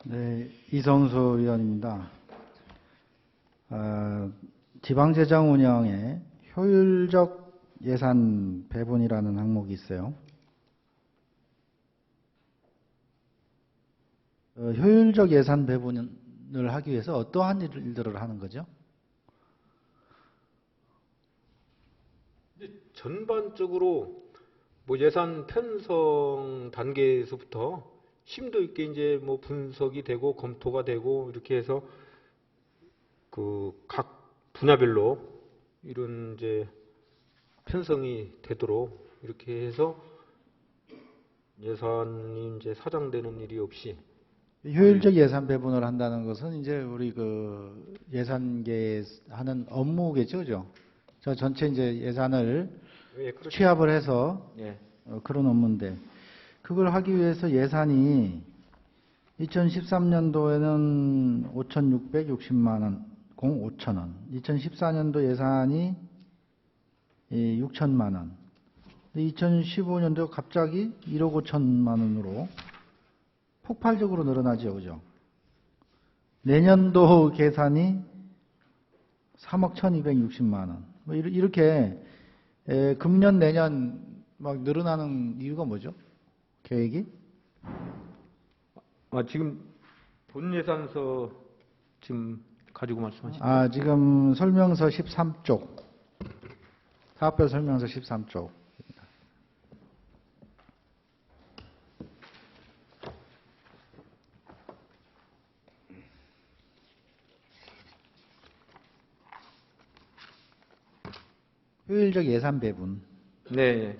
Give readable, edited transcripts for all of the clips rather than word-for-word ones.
네, 이성수 의원입니다. 지방재정 운영에 효율적 예산 배분이라는 항목이 있어요. 효율적 예산 배분을 하기 위해서 어떠한 일들을 하는 거죠? 전반적으로 예산 편성 단계에서부터 심도 있게 이제 분석이 되고 검토가 되고 이렇게 해서 그 각 분야별로 이런 이제 편성이 되도록 이렇게 해서 예산이 이제 사장되는 일이 없이 효율적 예산 배분을 한다는 것은 이제 우리 그 예산계에 하는 업무겠죠, 그죠? 저 전체 이제 예산을 그렇죠. 취합을 해서 예. 그런 업무인데 그걸 하기 위해서 예산이 2013년도에는 5,660만 원, 5,000원. 2014년도 예산이 6천만 원. 2015년도 갑자기 1억 5천만 원으로 폭발적으로 늘어나죠, 그죠? 내년도 계산이 3억 1,260만 원. 이렇게 금년 내년 막 늘어나는 이유가 뭐죠? 계획이? 지금 본 예산서 지금 가지고 말씀하시는 지금 설명서 13쪽. 사업별 설명서 13쪽. 효율적 예산 배분. 네.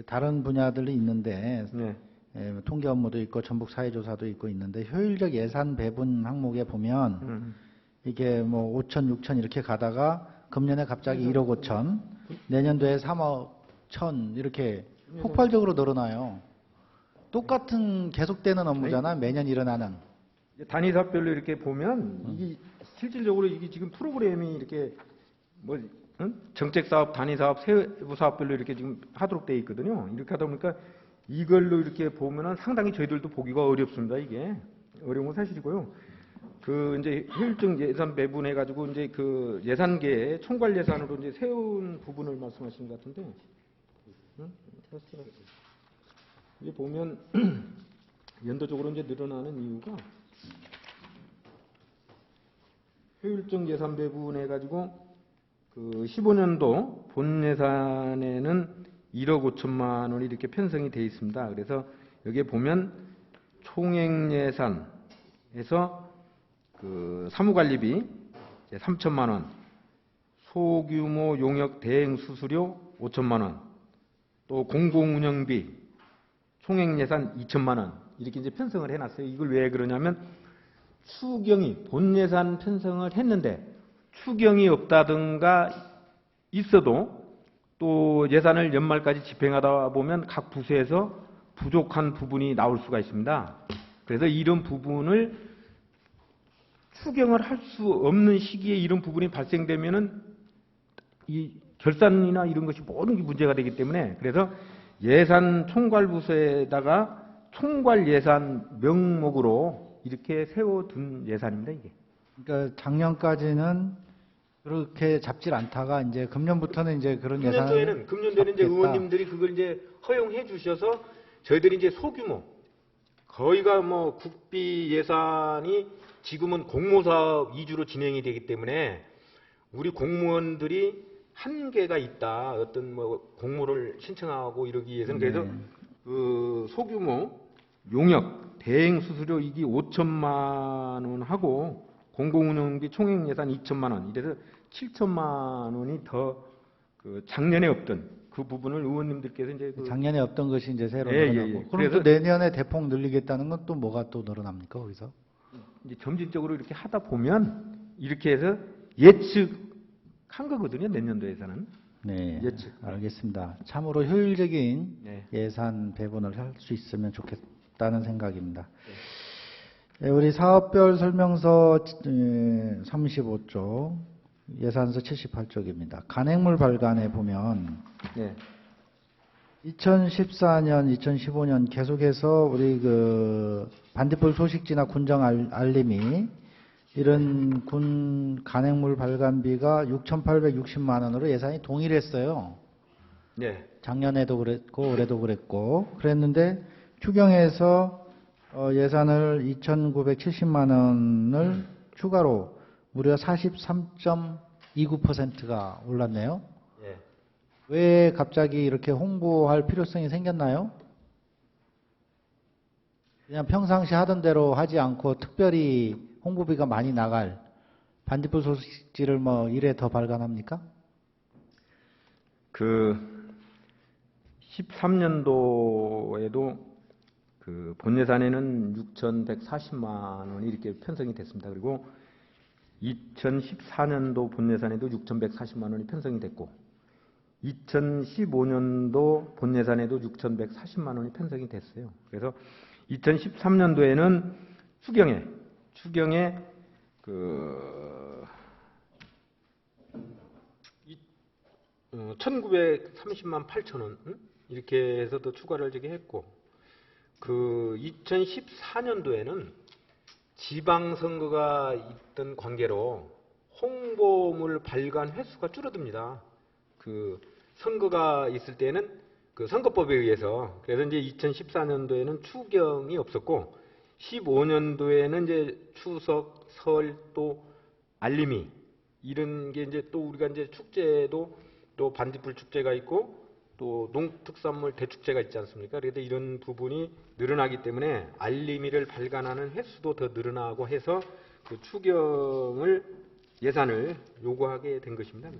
다른 분야들이 있는데 네. 통계 업무도 있고 전북 사회조사도 있고 있는데 효율적 예산 배분 항목에 보면 이게 5천, 6천 이렇게 가다가 금년에 갑자기 1억 5천, 내년도에 3억 1천 이렇게 폭발적으로 늘어나요. 똑같은 계속되는 업무잖아, 매년 일어나는. 단위 사업별로 이렇게 보면 이게 실질적으로 이게 지금 프로그램이 이렇게 정책 사업, 단위 사업, 세부 사업별로 이렇게 지금 하도록 되어 있거든요. 이렇게 하다 보니까 이걸로 이렇게 보면은 상당히 저희들도 보기가 어렵습니다. 이게 어려운 건 사실이고요. 그 이제 효율적 예산 배분해 가지고 이제 그 예산계에 총괄 예산으로 이제 세운 부분을 말씀하시는 것 같은데, 이게 보면 연도적으로 이제 늘어나는 이유가 효율적 예산 배분해 가지고 그 15년도 본 예산에는 1억 5천만 원이 이렇게 편성이 되어 있습니다. 그래서 여기에 보면 총액 예산에서 그 사무관리비 3천만 원, 소규모 용역 대행 수수료 5천만 원, 또 공공운영비 총액 예산 2천만 원 이렇게 이제 편성을 해놨어요. 이걸 왜 그러냐면 추경이 본 예산 편성을 했는데 추경이 없다든가 있어도 또 예산을 연말까지 집행하다 보면 각 부서에서 부족한 부분이 나올 수가 있습니다. 그래서 이런 부분을 추경을 할 수 없는 시기에 이런 부분이 발생되면은 이 결산이나 이런 것이 모든 게 문제가 되기 때문에 그래서 예산 총괄부서에다가 총괄 예산 명목으로 이렇게 세워둔 예산입니다, 이게. 그러니까 작년까지는 그렇게 잡질 않다가 이제 금년부터는 이제 그런 예산을 금년도에는 이제 의원님들이 그걸 이제 허용해 주셔서 저희들이 이제 소규모 거의가 국비 예산이 지금은 공모사업 위주로 진행이 되기 때문에 우리 공무원들이 한계가 있다. 어떤 공모를 신청하고 이러기 위해서는 그래서 그 소규모 용역 대행 수수료 이게 5천만 원 하고 공공운영비 총액 예산 2천만 원 이래서 7천만 원이 더 그 작년에 없던 그 부분을 의원님들께서 이제 작년에 없던 것이 이제 새로 늘어나고 그럼 또 내년에 대폭 늘리겠다는 건 또 뭐가 또 늘어납니까 거기서? 이제 점진적으로 이렇게 하다 보면 이렇게 해서 예측한 거거든요. 내년도에서는. 네, 예측. 알겠습니다. 참으로 효율적인 예산 배분을 할 수 있으면 좋겠다는 생각입니다. 네, 우리 사업별 설명서 35쪽, 예산서 78쪽입니다. 간행물 발간에 보면 2014년, 2015년 계속해서 우리 그 반딧불 소식지나 군정 알림이 이런 군 간행물 발간비가 6,860만 원으로 예산이 동일했어요. 네. 작년에도 그랬고 올해도 그랬는데 추경에서 예산을 2,970만 원을 추가로 무려 43.29%가 올랐네요. 예. 왜 갑자기 이렇게 홍보할 필요성이 생겼나요? 그냥 평상시 하던 대로 하지 않고 특별히 홍보비가 많이 나갈 반딧불 소식지를 뭐 일에 더 발간합니까? 그 13년도에도 그 본 예산에는 6,140만 원이 이렇게 편성이 됐습니다. 그리고 2014년도 본 예산에도 6,140만 원이 편성이 됐고 2015년도 본 예산에도 6,140만 원이 편성이 됐어요. 그래서 2013년도에는 추경에 그 1,930만 8천 원 이렇게 해서 더 추가를 저기 했고 그 2014년도에는 지방선거가 있던 관계로 홍보물 발간 횟수가 줄어듭니다. 그 선거가 있을 때는 그 선거법에 의해서 그래서 이제 2014년도에는 추경이 없었고 15년도에는 이제 추석, 설 또 알림이 이런 게 이제 또 우리가 이제 축제도 또 반딧불 축제가 있고 또 농특산물 대축제가 있지 않습니까? 그래서 이런 부분이 늘어나기 때문에 알림이를 발간하는 횟수도 더 늘어나고 해서 그 추경을 예산을 요구하게 된 것입니다.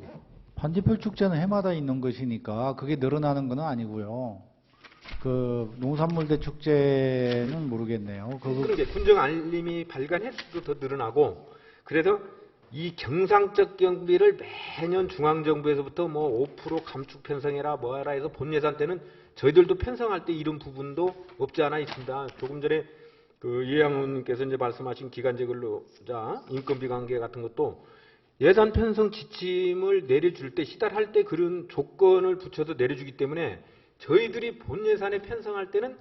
반딧불 축제는 해마다 있는 것이니까 그게 늘어나는 건 아니고요. 그 농산물 대축제는 모르겠네요. 그런 게 군정 알림이 발간 횟수도 더 늘어나고 그래서 이 경상적 경비를 매년 중앙정부에서부터 뭐 5% 감축 편성해라 뭐하라 해서 본 예산 때는 저희들도 편성할 때 이런 부분도 없지 않아 있습니다. 조금 전에 그 이양훈님께서 이제 말씀하신 기간제 근로자 인건비 관계 같은 것도 예산 편성 지침을 내려줄 때 시달할 때 그런 조건을 붙여서 내려주기 때문에 저희들이 본 예산에 편성할 때는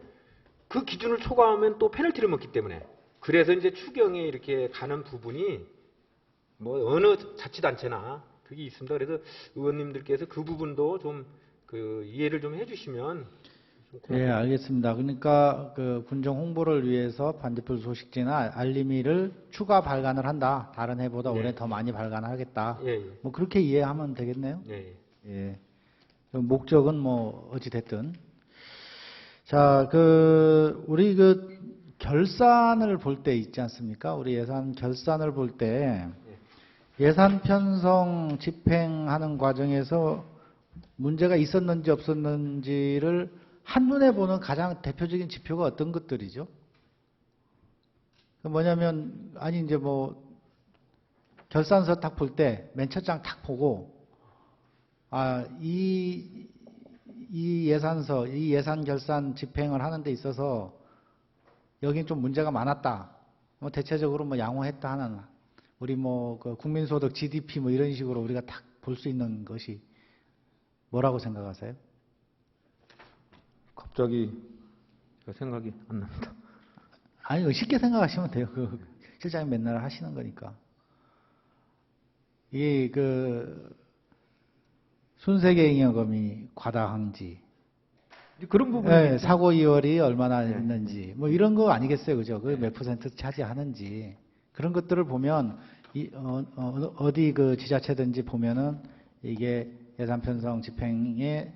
그 기준을 초과하면 또 페널티를 먹기 때문에 그래서 이제 추경에 이렇게 가는 부분이 뭐 어느 자치단체나 그게 있습니다. 그래서 의원님들께서 그 부분도 좀 그 이해를 좀 해주시면 좀 예, 알겠습니다. 그러니까 그 군정 홍보를 위해서 반딧불 소식지나 알림이를 추가 발간을 한다. 다른 해보다 예. 올해 더 많이 발간하겠다. 예, 예. 뭐 그렇게 이해하면 되겠네요. 예, 예. 목적은 뭐 어찌 됐든. 자, 그 우리 그 결산을 볼 때 있지 않습니까? 우리 예산 결산을 볼 때 예산 편성 집행하는 과정에서 문제가 있었는지 없었는지를 한눈에 보는 가장 대표적인 지표가 어떤 것들이죠? 뭐냐면 아니 이제 뭐 결산서 딱 볼 때 맨 첫 장 딱 보고 이 예산서, 이 예산 결산 집행을 하는 데 있어서 여긴 좀 문제가 많았다. 뭐 대체적으로 뭐 양호했다 하는 우리 뭐 그 국민소득 GDP 뭐 이런 식으로 우리가 딱 볼 수 있는 것이 뭐라고 생각하세요? 갑자기 생각이 안 납니다. 아니 쉽게 생각하시면 돼요. 그 실장님 맨날 하시는 거니까. 이 그 순세계 잉여금이 과다한지, 그런 부분이 네, 사고 이월이 얼마나 있는지, 뭐 이런 거 아니겠어요, 그죠? 그 몇 퍼센트 차지하는지 그런 것들을 보면 어디 그 지자체든지 보면은 이게 예산 편성 집행에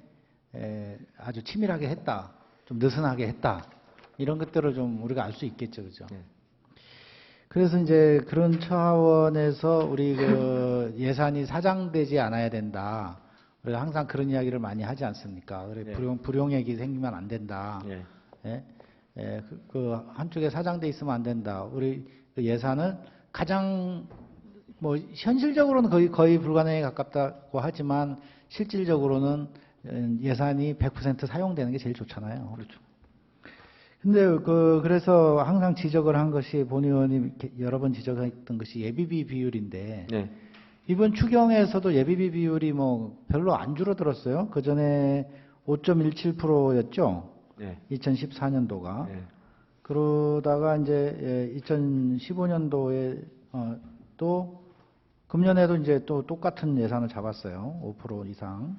아주 치밀하게 했다, 좀 느슨하게 했다 이런 것들을 좀 우리가 알 수 있겠죠, 그죠? 네. 그래서 이제 그런 차원에서 우리 그 예산이 사장되지 않아야 된다. 우리가 항상 그런 이야기를 많이 하지 않습니까? 그래 네. 불용액이 생기면 안 된다. 네. 예, 그 한쪽에 사장돼 있으면 안 된다. 우리 그 예산을 가장 뭐 현실적으로는 거의 불가능에 가깝다고 하지만 실질적으로는 예산이 100% 사용되는 게 제일 좋잖아요. 그렇죠. 근데 그래서 항상 지적을 한 것이 본 의원이 여러 번 지적했던 것이 예비비 비율인데 네. 이번 추경에서도 예비비 비율이 뭐 별로 안 줄어들었어요. 그 전에 5.17%였죠. 네. 2014년도가. 네. 그러다가 이제 2015년도에 또 금년에도 이제 또 똑같은 예산을 잡았어요. 5% 이상.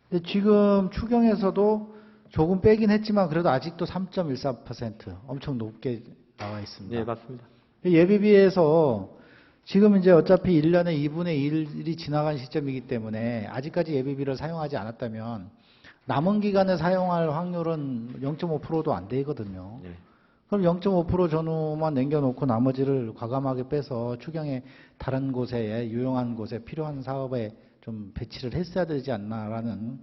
근데 지금 추경에서도 조금 빼긴 했지만 그래도 아직도 3.14% 엄청 높게 나와 있습니다. 네, 맞습니다. 예비비에서 지금 이제 어차피 1년에 2분의 1이 지나간 시점이기 때문에 아직까지 예비비를 사용하지 않았다면 남은 기간에 사용할 확률은 0.5%도 안 되거든요. 네. 그럼 0.5% 전후만 남겨놓고 나머지를 과감하게 빼서 추경의 다른 곳에 유용한 곳에 필요한 사업에 좀 배치를 했어야 되지 않나라는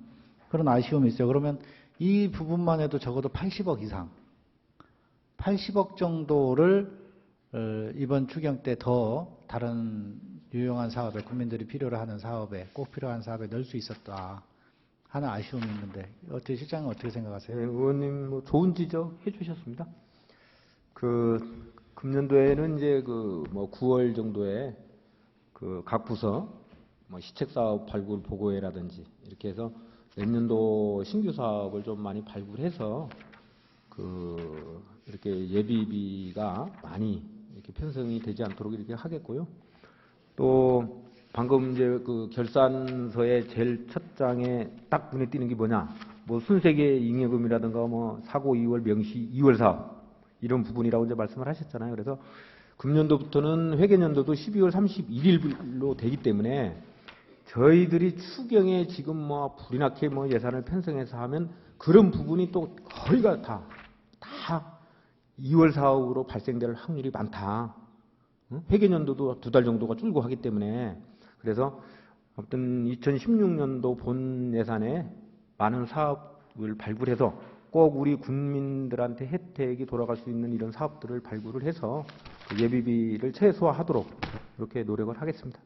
그런 아쉬움이 있어요. 그러면 이 부분만 해도 적어도 80억 이상, 80억 정도를 이번 추경 때 더 다른 유용한 사업에 국민들이 필요로 하는 사업에 꼭 필요한 사업에 넣을 수 있었다 하는 아쉬움이 있는데 어떻게 실장은 어떻게 생각하세요? 네, 의원님 뭐 좋은 지적 해주셨습니다. 그 금년도에는 이제 그 뭐 9월 정도에 그 각 부서 뭐 시책 사업 발굴 보고회라든지 이렇게 해서 내년도 신규 사업을 좀 많이 발굴해서 그 이렇게 예비비가 많이 이렇게 편성이 되지 않도록 이렇게 하겠고요. 또 방금 이제 그 결산서의 제일 첫 장에 딱 눈에 띄는 게 뭐냐? 뭐 순세계 잉여금이라든가 뭐 사고 2월 명시 2월 사업 이런 부분이라고 이제 말씀을 하셨잖아요. 그래서 금년도부터는 회계년도도 12월 31일로 되기 때문에 저희들이 추경에 지금 뭐 불이 나게 뭐 예산을 편성해서 하면 그런 부분이 또 거의가 다 2월 사업으로 발생될 확률이 많다. 회계년도도 2달 정도가 줄고 하기 때문에 그래서 아무튼 2016년도 본 예산에 많은 사업을 발굴해서 꼭 우리 국민들한테 혜택이 돌아갈 수 있는 이런 사업들을 발굴을 해서 그 예비비를 최소화하도록 이렇게 노력을 하겠습니다.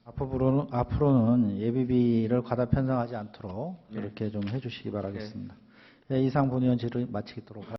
앞으로는 예비비를 과다 편성하지 않도록 네. 이렇게 좀 해주시기 바라겠습니다. 네, 이상 본의원 질의 마치도록 하겠습니다.